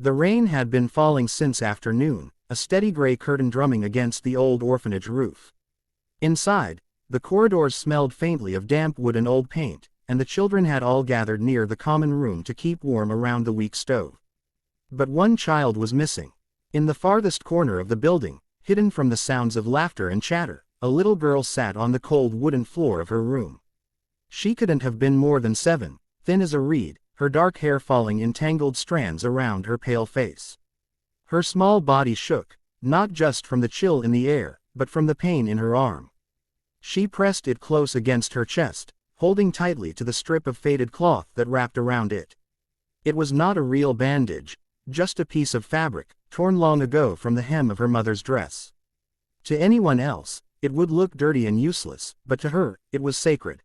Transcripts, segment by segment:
The rain had been falling since afternoon, a steady gray curtain drumming against the old orphanage roof. Inside, the corridors smelled faintly of damp wood and old paint, and the children had all gathered near the common room to keep warm around the weak stove. But one child was missing. In the farthest corner of the building, hidden from the sounds of laughter and chatter, a little girl sat on the cold wooden floor of her room. She couldn't have been more than 7, thin as a reed, her dark hair falling in tangled strands around her pale face. Her small body shook, not just from the chill in the air, but from the pain in her arm. She pressed it close against her chest, holding tightly to the strip of faded cloth that wrapped around it. It was not a real bandage, just a piece of fabric, torn long ago from the hem of her mother's dress. To anyone else, it would look dirty and useless, but to her, it was sacred.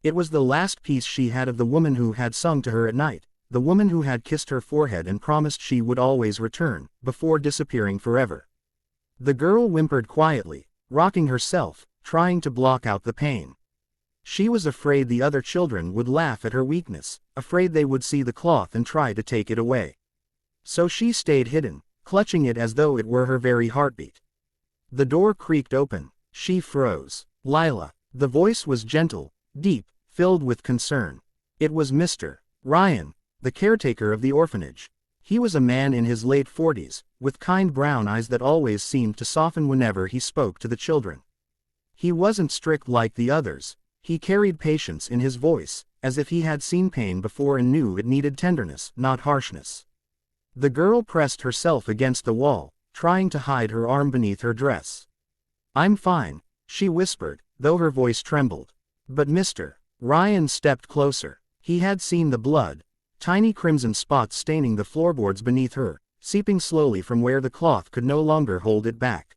It was the last piece she had of the woman who had sung to her at night, the woman who had kissed her forehead and promised she would always return, before disappearing forever. The girl whimpered quietly, rocking herself, trying to block out the pain. She was afraid the other children would laugh at her weakness, afraid they would see the cloth and try to take it away. So she stayed hidden, clutching it as though it were her very heartbeat. The door creaked open. She froze. "Lila." The voice was gentle, deep, filled with concern. It was Mr. Ryan, the caretaker of the orphanage. He was a man in his late 40s, with kind brown eyes that always seemed to soften whenever he spoke to the children. He wasn't strict like the others. He carried patience in his voice, as if he had seen pain before and knew it needed tenderness, not harshness. The girl pressed herself against the wall, trying to hide her arm beneath her dress. "I'm fine," she whispered, though her voice trembled. But Mr. Ryan stepped closer. He had seen the blood, tiny crimson spots staining the floorboards beneath her, seeping slowly from where the cloth could no longer hold it back.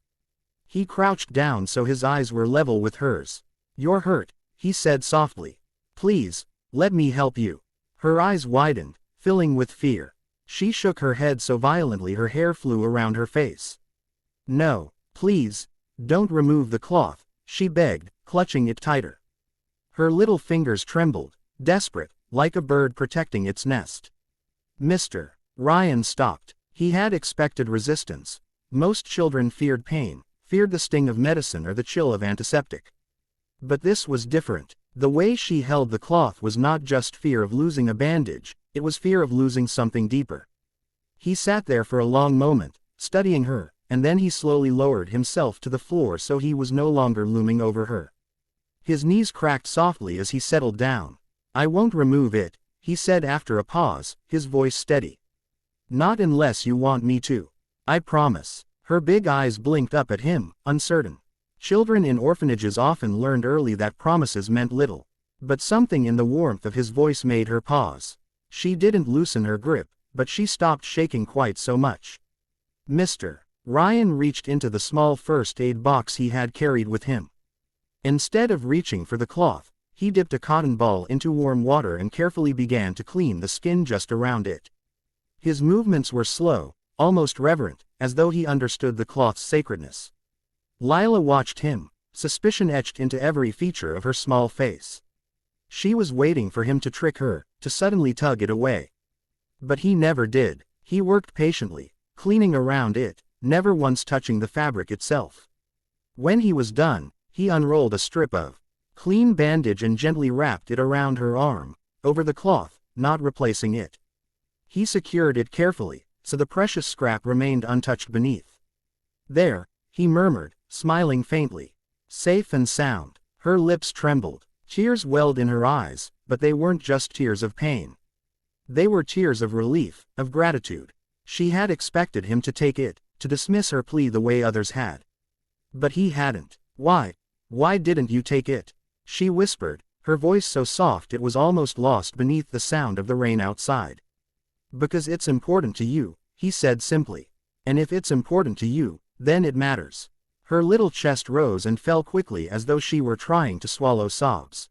He crouched down so his eyes were level with hers. "You're hurt," he said softly. "Please, let me help you." Her eyes widened, filling with fear. She shook her head so violently her hair flew around her face. "No, please, don't remove the cloth," she begged, clutching it tighter. Her little fingers trembled, desperate, like a bird protecting its nest. Mr. Ryan stopped. He had expected resistance. Most children feared pain, feared the sting of medicine or the chill of antiseptic. But this was different. The way she held the cloth was not just fear of losing a bandage, it was fear of losing something deeper. He sat there for a long moment, studying her, and then he slowly lowered himself to the floor so he was no longer looming over her. His knees cracked softly as he settled down. "I won't remove it," he said after a pause, his voice steady. "Not unless you want me to. I promise." Her big eyes blinked up at him, uncertain. Children in orphanages often learned early that promises meant little. But something in the warmth of his voice made her pause. She didn't loosen her grip, but she stopped shaking quite so much. Mr. Ryan reached into the small first aid box he had carried with him. Instead of reaching for the cloth, he dipped a cotton ball into warm water and carefully began to clean the skin just around it. His movements were slow, almost reverent, as though he understood the cloth's sacredness. Lila watched him, suspicion etched into every feature of her small face. She was waiting for him to trick her, to suddenly tug it away. But he never did. He worked patiently, cleaning around it, never once touching the fabric itself. When he was done, he unrolled a strip of clean bandage and gently wrapped it around her arm, over the cloth, not replacing it. He secured it carefully, so the precious scrap remained untouched beneath. "There," he murmured, smiling faintly. "Safe and sound." Her lips trembled. Tears welled in her eyes, but they weren't just tears of pain. They were tears of relief, of gratitude. She had expected him to take it, to dismiss her plea the way others had. But he hadn't. Why didn't you take it?" she whispered, her voice so soft it was almost lost beneath the sound of the rain outside. "Because it's important to you," he said simply. "And if it's important to you, then it matters." Her little chest rose and fell quickly as though she were trying to swallow sobs.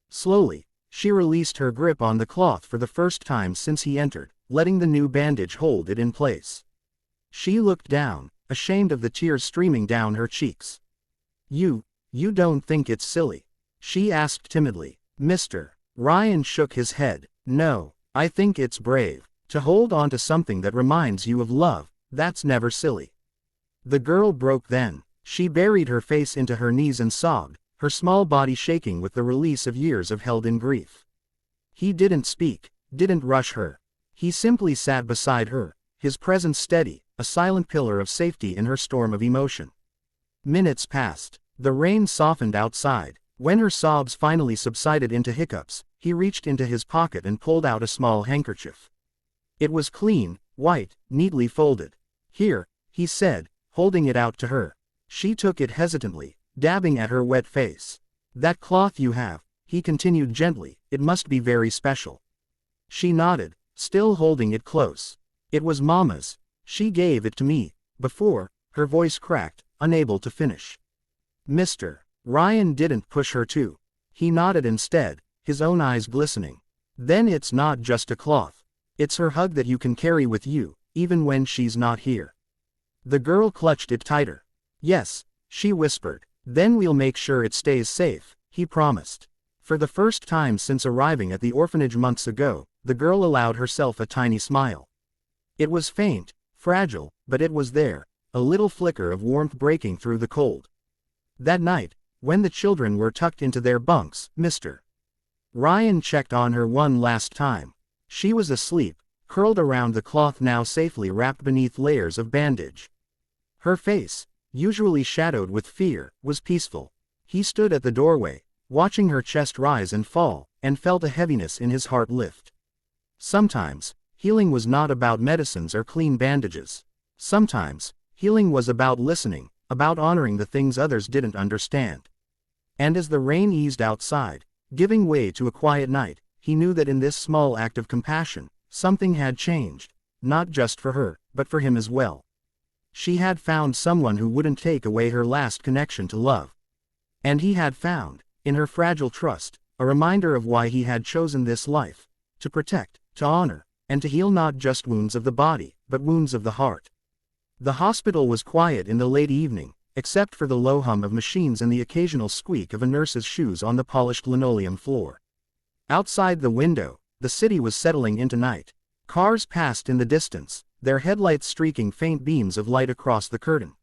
Slowly, she released her grip on the cloth for the first time since he entered, letting the new bandage hold it in place. She looked down, ashamed of the tears streaming down her cheeks. You don't think it's silly?" she asked timidly. Mr. Ryan shook his head. "No, I think it's brave." To hold on to something that reminds you of love, that's never silly. The girl broke then. She buried her face into her knees and sobbed, her small body shaking with the release of years of held-in grief. He didn't speak, didn't rush her. He simply sat beside her, his presence steady, a silent pillar of safety in her storm of emotion. Minutes passed. The rain softened outside. When her sobs finally subsided into hiccups, he reached into his pocket and pulled out a small handkerchief. It was clean, white, neatly folded. "Here," he said, holding it out to her. She took it hesitantly, dabbing at her wet face. "That cloth you have," he continued gently, "it must be very special." She nodded, still holding it close. "It was Mama's. She gave it to me, before," her voice cracked, unable to finish. "Mr. Ryan didn't push her to." He nodded instead, his own eyes glistening. "Then it's not just a cloth. It's her hug that you can carry with you, even when she's not here." The girl clutched it tighter. "Yes," she whispered. "Then we'll make sure it stays safe," he promised. For the first time since arriving at the orphanage months ago, the girl allowed herself a tiny smile. It was faint, fragile, but it was there, a little flicker of warmth breaking through the cold. That night, when the children were tucked into their bunks, Mr. Ryan checked on her one last time. She was asleep, curled around the cloth now safely wrapped beneath layers of bandage. Her face, usually shadowed with fear, was peaceful. He stood at the doorway, watching her chest rise and fall, and felt a heaviness in his heart lift. Sometimes, healing was not about medicines or clean bandages. Sometimes, healing was about listening, about honoring the things others didn't understand. And as the rain eased outside, giving way to a quiet night, he knew that in this small act of compassion, something had changed, not just for her, but for him as well. She had found someone who wouldn't take away her last connection to love. And he had found, in her fragile trust, a reminder of why he had chosen this life: to protect, to honor, and to heal not just wounds of the body, but wounds of the heart. The hospital was quiet in the late evening, except for the low hum of machines and the occasional squeak of a nurse's shoes on the polished linoleum floor. Outside the window, the city was settling into night. Cars passed in the distance, their headlights streaking faint beams of light across the curtain.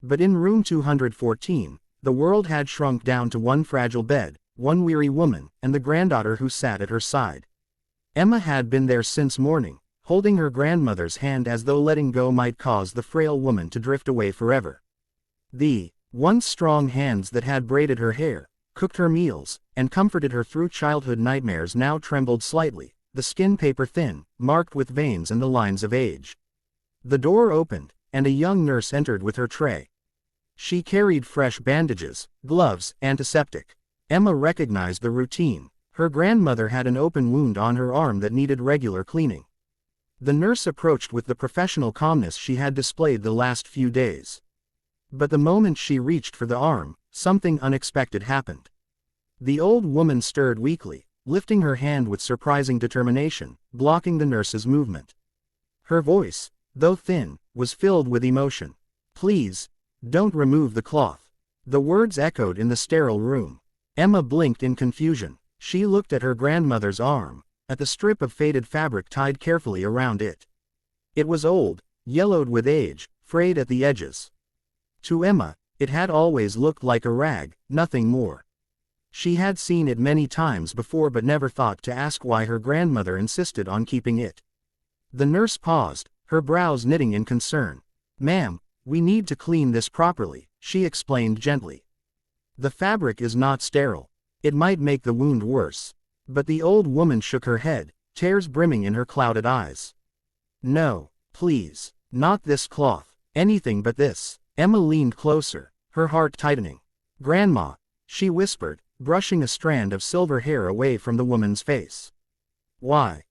But in room 214, the world had shrunk down to one fragile bed, one weary woman, and the granddaughter who sat at her side. Emma had been there since morning, holding her grandmother's hand as though letting go might cause the frail woman to drift away forever. The once strong hands that had braided her hair, cooked her meals, and comforted her through childhood nightmares now trembled slightly, the skin paper thin, marked with veins and the lines of age. The door opened, and a young nurse entered with her tray. She carried fresh bandages, gloves, antiseptic. Emma recognized the routine. Her grandmother had an open wound on her arm that needed regular cleaning. The nurse approached with the professional calmness she had displayed the last few days. But the moment she reached for the arm, something unexpected happened. The old woman stirred weakly, lifting her hand with surprising determination, blocking the nurse's movement. Her voice, though thin, was filled with emotion. "Please, don't remove the cloth." The words echoed in the sterile room. Emma blinked in confusion. She looked at her grandmother's arm, at the strip of faded fabric tied carefully around it. It was old, yellowed with age, frayed at the edges. To Emma, it had always looked like a rag, nothing more. She had seen it many times before but never thought to ask why her grandmother insisted on keeping it. The nurse paused, her brows knitting in concern. "Ma'am, we need to clean this properly," she explained gently. "The fabric is not sterile. It might make the wound worse." But the old woman shook her head, tears brimming in her clouded eyes. "No, please, not this cloth. Anything but this." Emma leaned closer, her heart tightening. "Grandma," she whispered, brushing a strand of silver hair away from the woman's face. "Why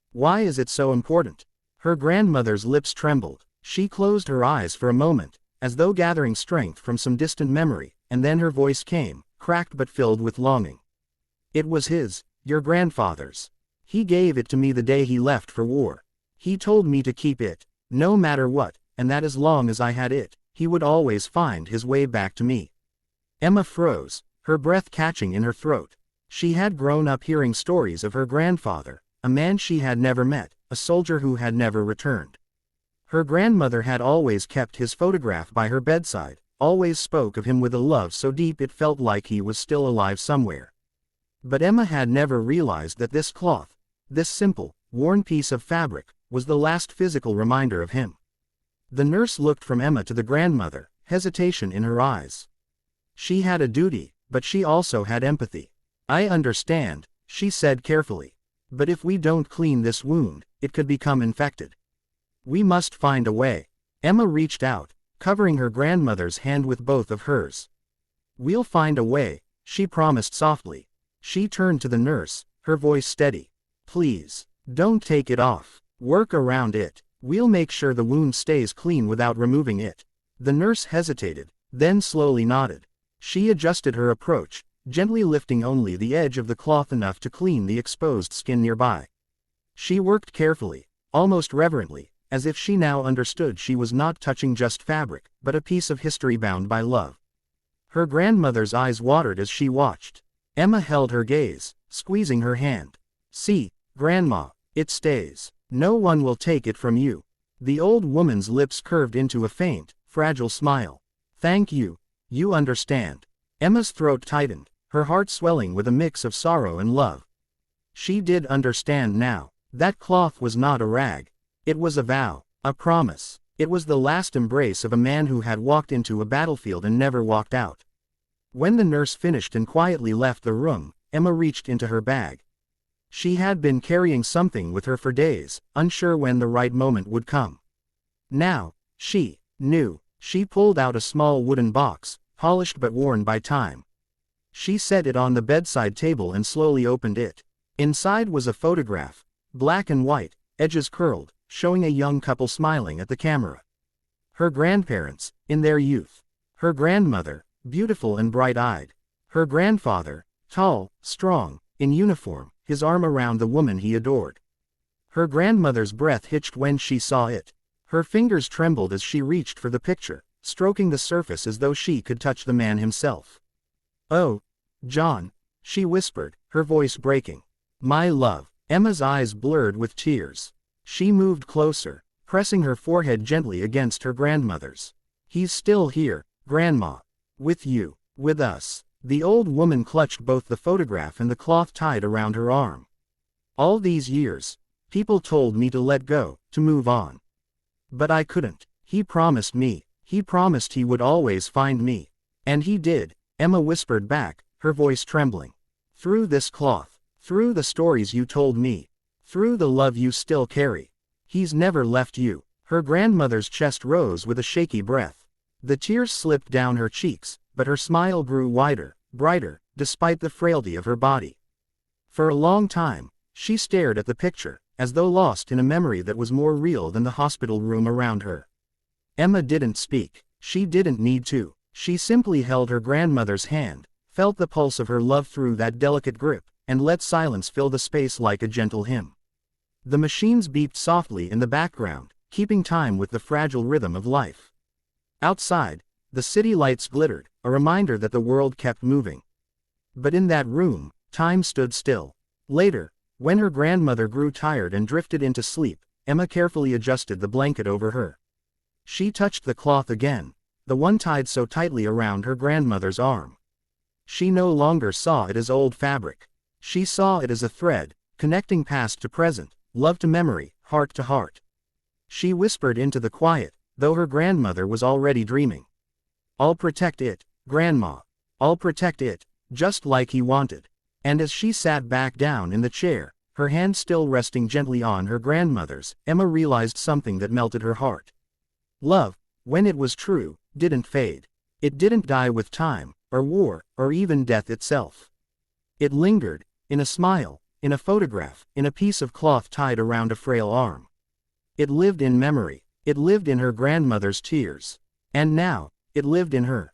is it so important?" Her grandmother's lips trembled. She closed her eyes for a moment, as though gathering strength from some distant memory, and then her voice came, cracked but filled with longing. "It was your grandfather's. He gave it to me the day he left for war. He told me to keep it, no matter what, and that as long as I had it, he would always find his way back to me." Emma froze, her breath catching in her throat. She had grown up hearing stories of her grandfather, a man she had never met, a soldier who had never returned. Her grandmother had always kept his photograph by her bedside, always spoke of him with a love so deep it felt like he was still alive somewhere. But Emma had never realized that this cloth, this simple, worn piece of fabric, was the last physical reminder of him. The nurse looked from Emma to the grandmother, hesitation in her eyes. She had a duty, but she also had empathy. "I understand," she said carefully. "But if we don't clean this wound, it could become infected. We must find a way." Emma reached out, covering her grandmother's hand with both of hers. "We'll find a way," she promised softly. She turned to the nurse, her voice steady. "Please, don't take it off. Work around it. We'll make sure the wound stays clean without removing it." The nurse hesitated, then slowly nodded. She adjusted her approach, gently lifting only the edge of the cloth enough to clean the exposed skin nearby. She worked carefully, almost reverently, as if she now understood she was not touching just fabric, but a piece of history bound by love. Her grandmother's eyes watered as she watched. Emma held her gaze, squeezing her hand. "See, Grandma, it stays. No one will take it from you." The old woman's lips curved into a faint, fragile smile. "Thank you. You understand." Emma's throat tightened, her heart swelling with a mix of sorrow and love. She did understand now. That cloth was not a rag. It was a vow, a promise. It was the last embrace of a man who had walked into a battlefield and never walked out. When the nurse finished and quietly left the room, Emma reached into her bag. She had been carrying something with her for days, unsure when the right moment would come. Now, she knew. She pulled out a small wooden box, polished but worn by time. She set it on the bedside table and slowly opened it. Inside was a photograph, black and white, edges curled, showing a young couple smiling at the camera. Her grandparents, in their youth. Her grandmother, beautiful and bright-eyed. Her grandfather, tall, strong, in uniform, his arm around the woman he adored. Her grandmother's breath hitched when she saw it. Her fingers trembled as she reached for the picture, stroking the surface as though she could touch the man himself. "Oh, John," she whispered, her voice breaking. "My love." Emma's eyes blurred with tears. She moved closer, pressing her forehead gently against her grandmother's. "He's still here, Grandma. With you. With us." The old woman clutched both the photograph and the cloth tied around her arm. "All these years, people told me to let go, to move on. But I couldn't. He promised me. He promised he would always find me. And he did," Emma whispered back, her voice trembling. "Through this cloth. Through the stories you told me. Through the love you still carry. He's never left you." Her grandmother's chest rose with a shaky breath. The tears slipped down her cheeks, but her smile grew wider, brighter, despite the frailty of her body. For a long time, she stared at the picture, as though lost in a memory that was more real than the hospital room around her. Emma didn't speak. She didn't need to. She simply held her grandmother's hand, felt the pulse of her love through that delicate grip, and let silence fill the space like a gentle hymn. The machines beeped softly in the background, keeping time with the fragile rhythm of life. Outside, the city lights glittered, a reminder that the world kept moving. But in that room, time stood still. Later, when her grandmother grew tired and drifted into sleep, Emma carefully adjusted the blanket over her. She touched the cloth again, the one tied so tightly around her grandmother's arm. She no longer saw it as old fabric. She saw it as a thread, connecting past to present, love to memory, heart to heart. She whispered into the quiet, though her grandmother was already dreaming. "I'll protect it, Grandma. I'll protect it, just like he wanted." And as she sat back down in the chair, her hand still resting gently on her grandmother's, Emma realized something that melted her heart. Love, when it was true, didn't fade. It didn't die with time, or war, or even death itself. It lingered, in a smile, in a photograph, in a piece of cloth tied around a frail arm. It lived in memory. It lived in her grandmother's tears. And now, it lived in her.